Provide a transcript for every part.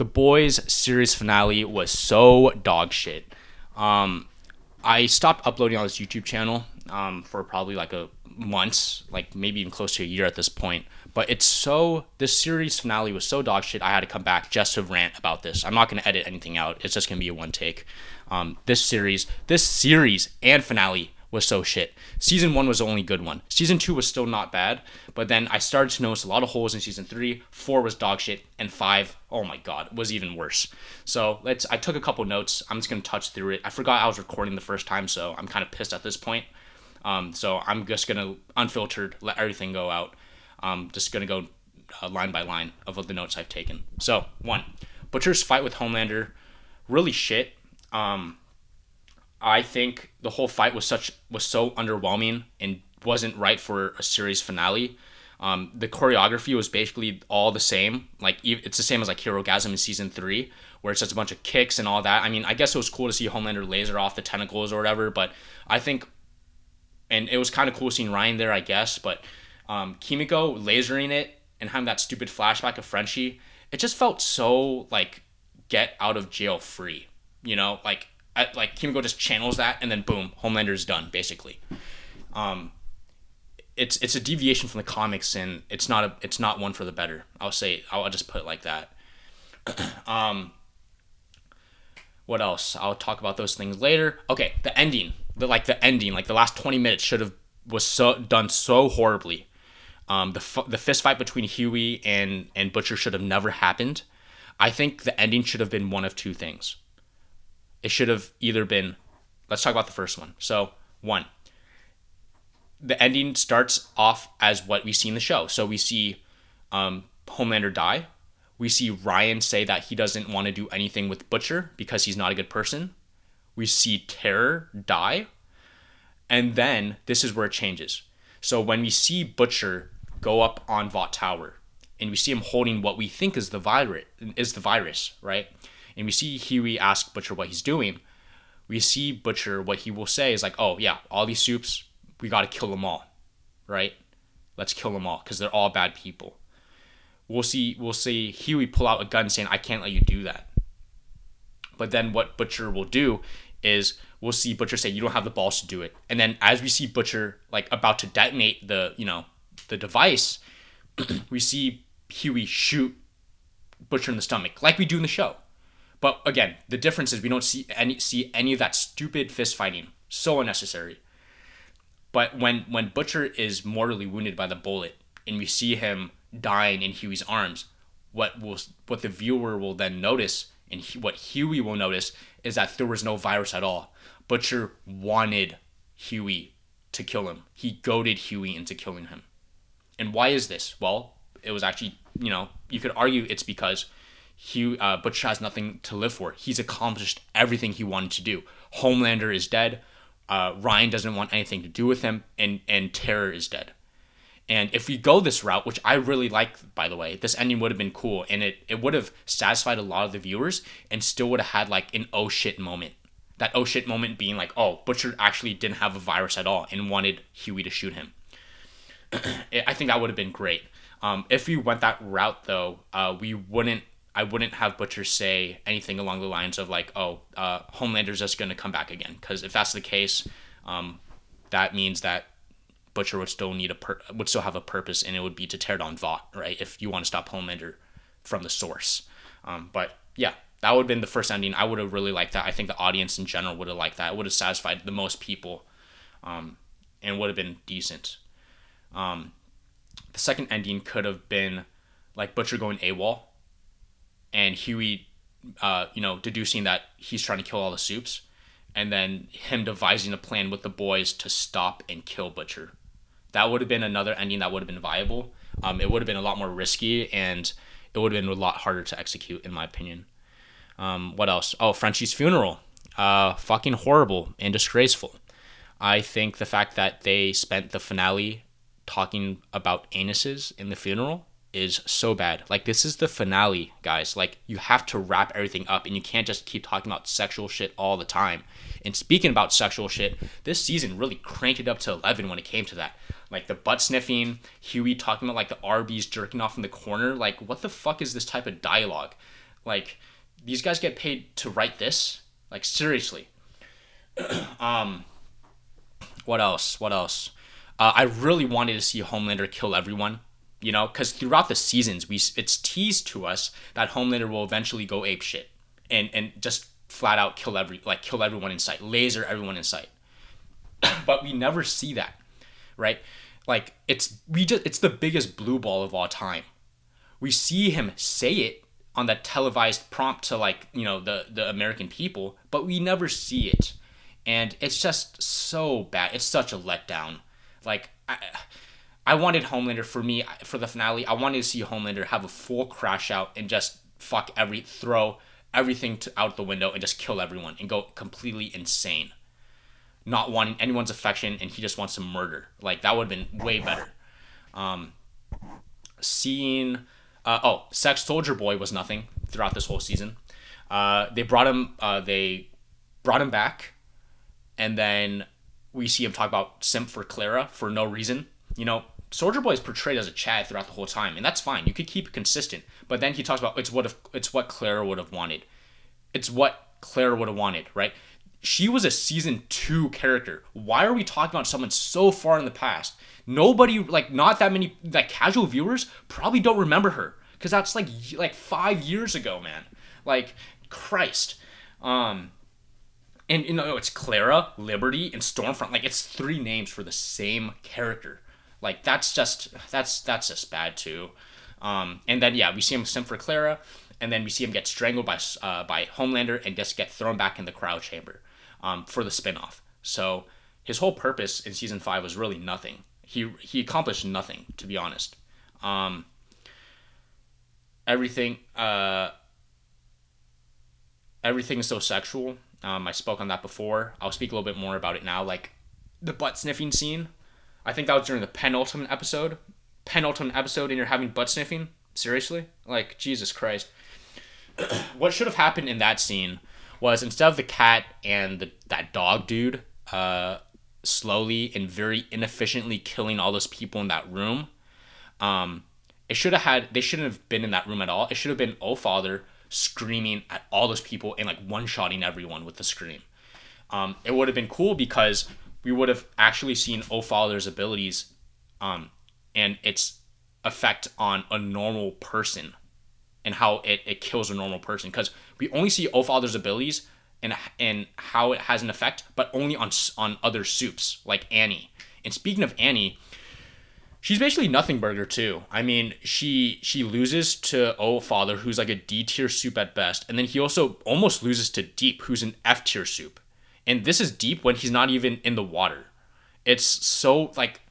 The Boys series finale was so dog shit. I stopped uploading on this YouTube channel for probably like a months, like maybe even close to a year at this point. But this series finale was so dog shit. I had to come back just to rant about this. I'm not gonna edit anything out. It's just gonna be a one take. This series and finale was so shit. Season 1 was the only good one. Season 2 was still not bad, but then I started to notice a lot of holes in season 3. 4 was dog shit, and 5, oh my god, was even worse. So I took a couple notes. I'm just gonna touch through it. I forgot I was recording the first time, so I'm kind of pissed at this point. So I'm just gonna unfiltered let everything go out. Just gonna go line by line of the notes I've taken. So 1, Butcher's fight with Homelander, really shit. I think the whole fight was so underwhelming and wasn't right for a series finale. The choreography was basically all the same. Like it's the same as like Hero Gasm in season 3, where it's just a bunch of kicks and all that. I mean, I guess it was cool to see Homelander laser off the tentacles or whatever, but I think, and it was kind of cool seeing Ryan there, I guess. But Kimiko lasering it and having that stupid flashback of Frenchie, it just felt so like get out of jail free. You know, like Kimiko just channels that, and then boom, Homelander's done basically. It's a deviation from the comics, and it's not one for the better. I'll just put it like that. What else? I'll talk about those things later. Okay, the ending, like the last 20 minutes was so done so horribly. The fist fight between Huey and Butcher should have never happened. I think the ending should have been one of two things. It should have either been, let's talk about the first one. So, 1, the ending starts off as what we see in the show. So we see Homelander die. We see Ryan say that he doesn't want to do anything with Butcher because he's not a good person. We see Terror die. And then this is where it changes. So when we see Butcher go up on Vought Tower, and we see him holding what we think is the virus, right? And we see Huey ask Butcher what he's doing. We see Butcher, what he will say is like, oh yeah, all these soups, we got to kill them all, right? Let's kill them all because they're all bad people. We'll see Huey pull out a gun saying, I can't let you do that. But then what Butcher will do is we'll see Butcher say, you don't have the balls to do it. And then as we see Butcher like about to detonate the device, we see Huey shoot Butcher in the stomach like we do in the show. But again, the difference is we don't see any of that stupid fist fighting. So unnecessary. But when Butcher is mortally wounded by the bullet and we see him dying in Huey's arms, what the viewer will then notice and what Huey will notice is that there was no virus at all. Butcher wanted Huey to kill him. He goaded Huey into killing him. And why is this? Well, it was actually, you could argue it's because Butcher has nothing to live for. He's accomplished everything he wanted to do. Homelander is dead. Ryan doesn't want anything to do with him, and Terror is dead. And if we go this route, which I really like, by the way, this ending would have been cool, and it would have satisfied a lot of the viewers, and still would have had like an oh shit moment. That oh shit moment being like, oh, Butcher actually didn't have a virus at all and wanted Huey to shoot him. I think that would have been great. If we went that route, though, I wouldn't have Butcher say anything along the lines of like, Homelander's just going to come back again. Because if that's the case, that means that Butcher would still have a purpose, and it would be to tear down Vought, right? If you want to stop Homelander from the source. But yeah, that would have been the first ending. I would have really liked that. I think the audience in general would have liked that. It would have satisfied the most people, and would have been decent. The second ending could have been like Butcher going AWOL, and Huey, deducing that he's trying to kill all the soups, and then him devising a plan with the boys to stop and kill Butcher. That would have been another ending that would have been viable. It would have been a lot more risky, and it would have been a lot harder to execute, in my opinion. What else? Oh, Frenchie's funeral. Fucking horrible and disgraceful. I think the fact that they spent the finale talking about anuses in the funeral is so bad. Like, this is the finale, guys. Like, you have to wrap everything up, and you can't just keep talking about sexual shit all the time. And speaking about sexual shit, this season really cranked it up to 11 when it came to that. Like, the butt sniffing, Huey talking about, like, the Arby's jerking off in the corner. Like, what the fuck is this type of dialogue? Like, these guys get paid to write this. Like, seriously. What else? What else? I really wanted to see Homelander kill everyone. You know, because throughout the seasons, it's teased to us that Homelander will eventually go ape shit and just flat out kill everyone in sight, laser everyone in sight. But we never see that, right? Like it's the biggest blue ball of all time. We see him say it on that televised prompt to, like, the American people, but we never see it, and it's just so bad. It's such a letdown. Like I wanted Homelander, for the finale. I wanted to see Homelander have a full crash out and just throw everything out the window and just kill everyone and go completely insane, not wanting anyone's affection, and he just wants to murder. Like, that would have been way better. Seeing Sex Soldier Boy was nothing throughout this whole season. They brought him back, and then we see him talk about simp for Clara for no reason. Soldier Boy is portrayed as a Chad throughout the whole time, and that's fine. You could keep it consistent, but then he talks about it's what Clara would have wanted. It's what Clara would have wanted, right? She was a season 2 character. Why are we talking about someone so far in the past? Nobody, like, not that many, like, casual viewers probably don't remember her, because that's like 5 years ago, man. Like, Christ. And it's Clara, Liberty, and Stormfront. Like, it's 3 names for the same character. Like, that's just bad too. And then, yeah, we see him simp for Clara, and then we see him get strangled by Homelander and just get thrown back in the cryo chamber for the spinoff. So his whole purpose in season 5 was really nothing. He accomplished nothing, to be honest. Everything is so sexual. I spoke on that before. I'll speak a little bit more about it now. Like, the butt sniffing scene. I think that was during the penultimate episode. And you're having butt sniffing? Seriously? Like, Jesus Christ. What should have happened in that scene was, instead of the cat and that dog dude slowly and very inefficiently killing all those people in that room, they shouldn't have been in that room at all. It should have been Father screaming at all those people and, like, one-shotting everyone with the scream. It would have been cool because we would have actually seen Father's abilities and its effect on a normal person and how it kills a normal person. Because we only see Father's abilities and how it has an effect, but only on other soups, like Annie. And speaking of Annie, she's basically nothing burger too. I mean, she loses to Father, who's like a D tier soup at best, and then he also almost loses to Deep, who's an F tier soup. And this is Deep when he's not even in the water. It's so, like,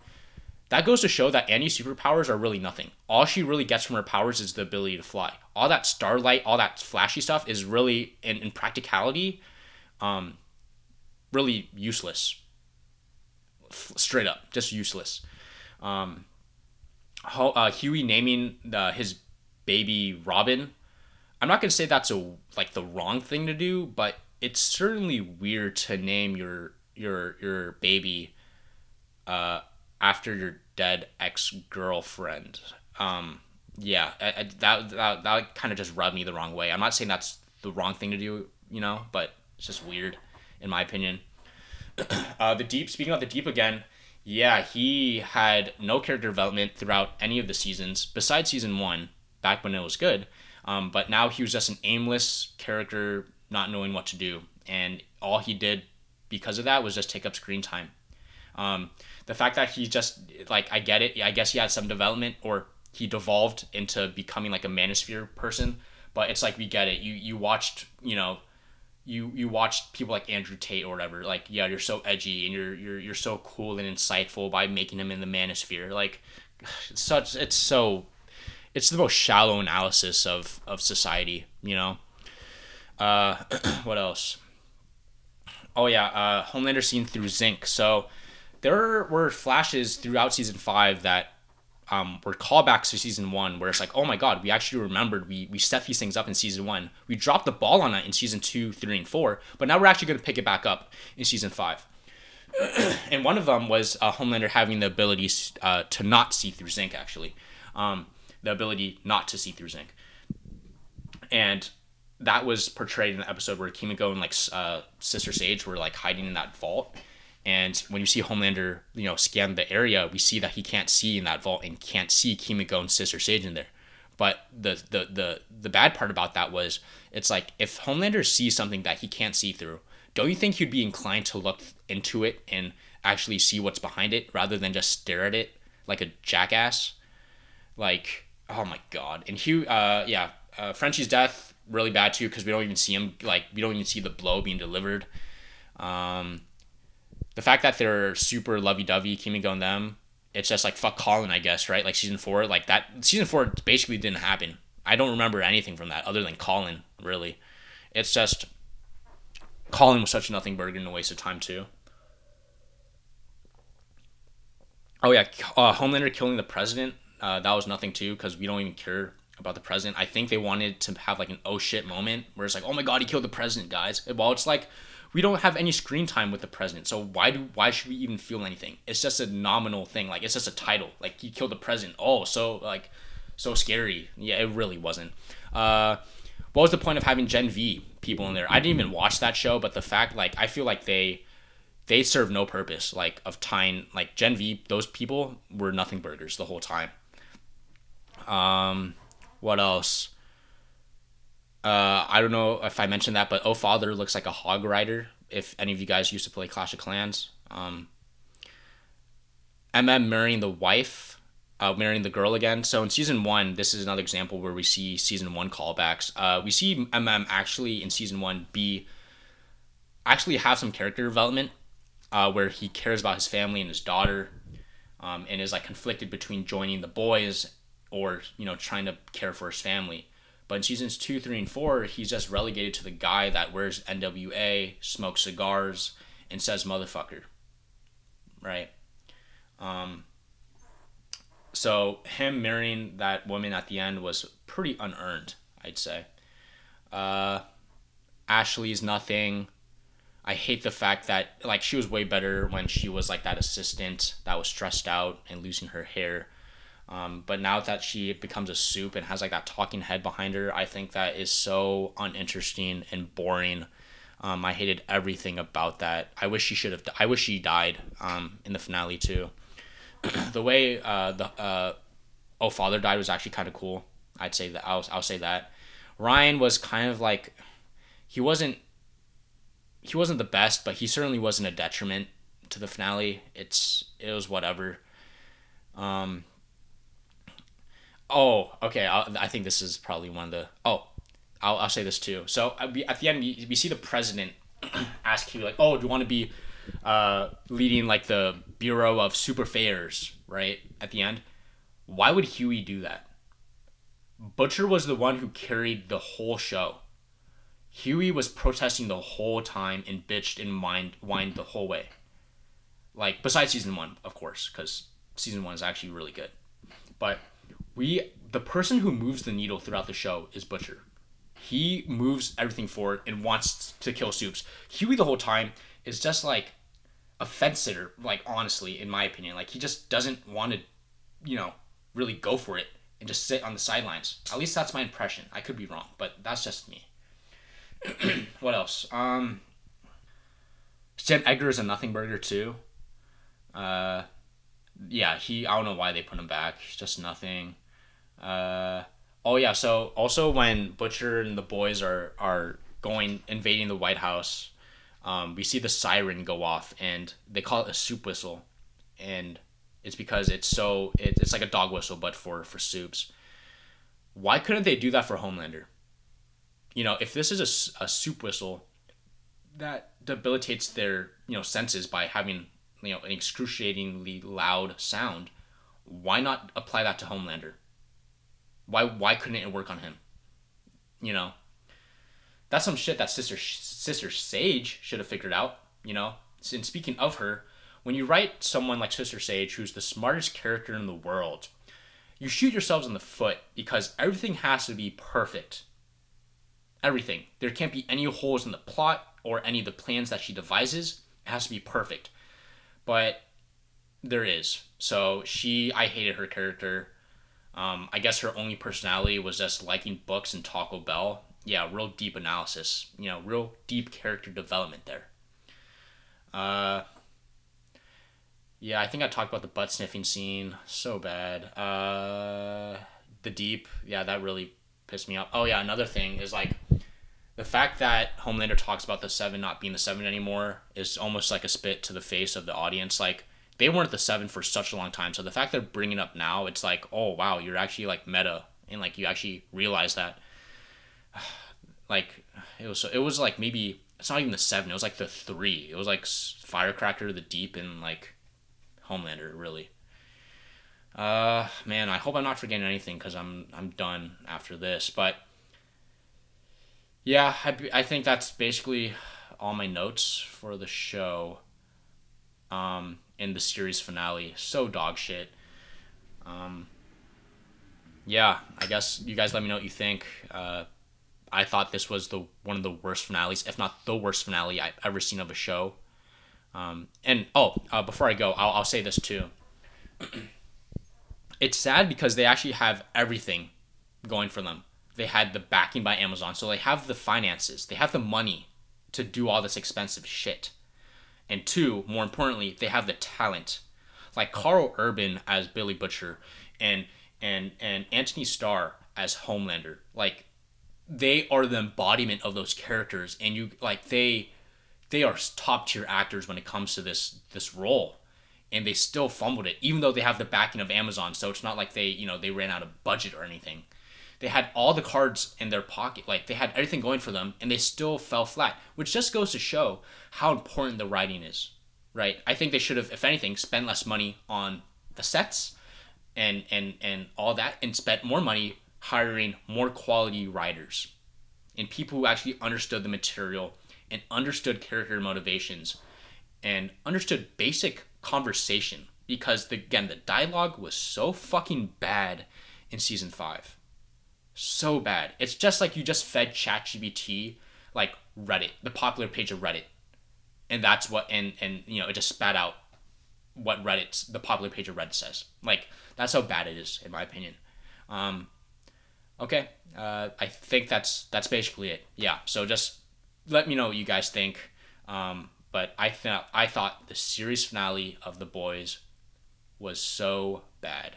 that goes to show that Annie's superpowers are really nothing. All she really gets from her powers is the ability to fly. All that starlight, all that flashy stuff is really, in practicality, really useless. Straight up, just useless. Huey naming his baby Robin. I'm not gonna say that's the wrong thing to do, but it's certainly weird to name your baby after your dead ex-girlfriend. Yeah, that kind of just rubbed me the wrong way. I'm not saying that's the wrong thing to do, but it's just weird, in my opinion. The Deep, speaking of the Deep again, yeah, he had no character development throughout any of the seasons, besides season 1, back when it was good. But now he was just an aimless character, not knowing what to do. And all he did because of that was just take up screen time. The fact that he just, like, I get it. I guess he had some development, or he devolved into becoming like a manosphere person. But it's like, we get it. You watched, you watched people like Andrew Tate or whatever. Like, yeah, you're so edgy and you're so cool and insightful by making him in the manosphere. Like, it's the most shallow analysis of society, What else? Oh yeah, Homelander seen through zinc. So there were flashes throughout season 5 that were callbacks to season 1, where it's like, oh my god, we actually remembered we set these things up in season 1. We dropped the ball on it in season 2, 3, and 4, but now we're actually going to pick it back up in season 5. And one of them was Homelander having the ability to not see through zinc, actually. The ability not to see through zinc. And that was portrayed in the episode where Kimiko and like Sister Sage were like hiding in that vault. And when you see Homelander, scan the area, we see that he can't see in that vault and can't see Kimiko and Sister Sage in there. But the bad part about that was it's like if Homelander sees something that he can't see through, don't you think he'd be inclined to look into it and actually see what's behind it rather than just stare at it like a jackass? Like, oh my god. And Hugh, yeah, Frenchie's death really bad too because we don't even see him. Like, we don't even see the blow being delivered. Um, the fact that they're super lovey-dovey, Kimiko and them, it's just like fuck Colin, I guess, right? Like season 4, like that season 4 basically didn't happen. I don't remember anything from that other than Colin, really. It's just Colin was such a nothing burger and a waste of time too. Oh yeah, Homelander killing the president. That was nothing too because we don't even care about the president. I think they wanted to have like an oh shit moment where it's like, oh my god, he killed the president, guys. Well, it's like we don't have any screen time with the president, so why should we even feel anything? It's just a nominal thing. Like it's just a title. Like he killed the president. Oh, so like so scary. Yeah, it really wasn't. What was the point of having Gen V people in there? I didn't even watch that show, but the fact like I feel like they serve no purpose like of tying like Gen V. Those people were nothing burgers the whole time. What else? I don't know if I mentioned that, but Oh Father looks like a hog rider. If any of you guys used to play Clash of Clans, MM marrying the wife, marrying the girl again. So in season 1, this is another example where we see season 1 callbacks. We see MM actually in season 1 be actually have some character development, where he cares about his family and his daughter, and is like conflicted between joining the boys or trying to care for his family. But in seasons 2, 3, and 4, he's just relegated to the guy that wears NWA, smokes cigars, and says motherfucker, right? Um, so him marrying that woman at the end was pretty unearned, I'd say. Uh, Ashley's nothing. I hate the fact that like she was way better when she was like that assistant that was stressed out and losing her hair. But now that she becomes a soup and has like that talking head behind her, I think that is so uninteresting and boring. I hated everything about that. I wish she should have. I wish she died. In the finale too. The way the Oh Father died was actually kind of cool. I'd say that. I'll say that. Ryan was kind of like he wasn't the best, but he certainly wasn't a detriment to the finale. It was whatever. Um, Oh, okay. I think this is probably one of the. Oh, I'll say this too. So at the end, we see the president ask you like, "Oh, do you want to be leading like the Bureau of Super Fairs?" Right at the end. Why would Huey do that? Butcher was the one who carried the whole show. Huey was protesting the whole time and bitched and whined the whole way. Like besides season 1, of course, because season 1 is actually really good. But the person who moves the needle throughout the show is Butcher. He moves everything forward and wants to kill Soups. Huey the whole time is just like a fence sitter, like honestly, in my opinion. Like he just doesn't want to, really go for it and just sit on the sidelines. At least that's my impression. I could be wrong, but that's just me. What else? Stan Edgar is a nothing burger too. Uh, yeah, I don't know why they put him back. He's just nothing. Oh yeah. So also when Butcher and the boys are going invading the White House, we see the siren go off, and they call it a soup whistle, and it's because it's like a dog whistle, but for soups. Why couldn't they do that for Homelander? If this is a soup whistle that debilitates their senses by having an excruciatingly loud sound, why not apply that to Homelander? Why couldn't it work on him? You know, that's some shit that Sister Sage should have figured out. And speaking of her, when you write someone like Sister Sage, who's the smartest character in the world, you shoot yourselves in the foot because everything has to be perfect. Everything. There can't be any holes in the plot or any of the plans that she devises. It has to be perfect. But there is. So I hated her character. I guess her only personality was just liking books and Taco Bell. yeah, real deep analysis. Real deep character development there. Uh, yeah, I think I talked about the butt sniffing scene. So bad. The deep. Yeah, that really pissed me off. Oh yeah, another thing is like the fact that Homelander talks about the Seven not being the Seven anymore is almost like a spit to the face of the audience. Like they weren't the Seven for such a long time, so the fact they're bringing it up now, it's like, oh wow, you're actually like meta, and like you actually realize that. Like it was like maybe it's not even the Seven, it was like the Three. It was like Firecracker, the Deep, and like Homelander. Really, man, I hope I'm not forgetting anything because I'm done after this, but yeah, I think that's basically all my notes for the show. In the series finale, so dog shit. Yeah, I guess you guys let me know what you think. I thought this was the one of the worst finales, if not the worst finale I've ever seen of a show. And before I go, I'll say this too. It's sad because they actually have everything going for them. They had the backing by Amazon, so they have the finances, they have the money to do all this expensive shit. And two, more importantly, they have the talent. Like Carl Urban as Billy Butcher and and Anthony Starr as Homelander. Like they are the embodiment of those characters, and you like they are top tier actors when it comes to this role, and they still fumbled it even though they have the backing of Amazon. So it's not like they ran out of budget or anything. They had all the cards in their pocket, like they had everything going for them, and they still fell flat, which just goes to show how important the writing is, right? I think they should have, if anything, spent less money on the sets and all that, and spent more money hiring more quality writers and people who actually understood the material and understood character motivations and understood basic conversation, because again the dialogue was so fucking bad in season 5, so bad. It's just like you just fed ChatGPT like Reddit, the popular page of Reddit, and that's what and it just spat out what Reddit's the popular page of Reddit says. Like that's how bad it is in my opinion. Um, okay, I think that's basically it. Yeah, so just let me know what you guys think. But I thought the series finale of The Boys was so bad.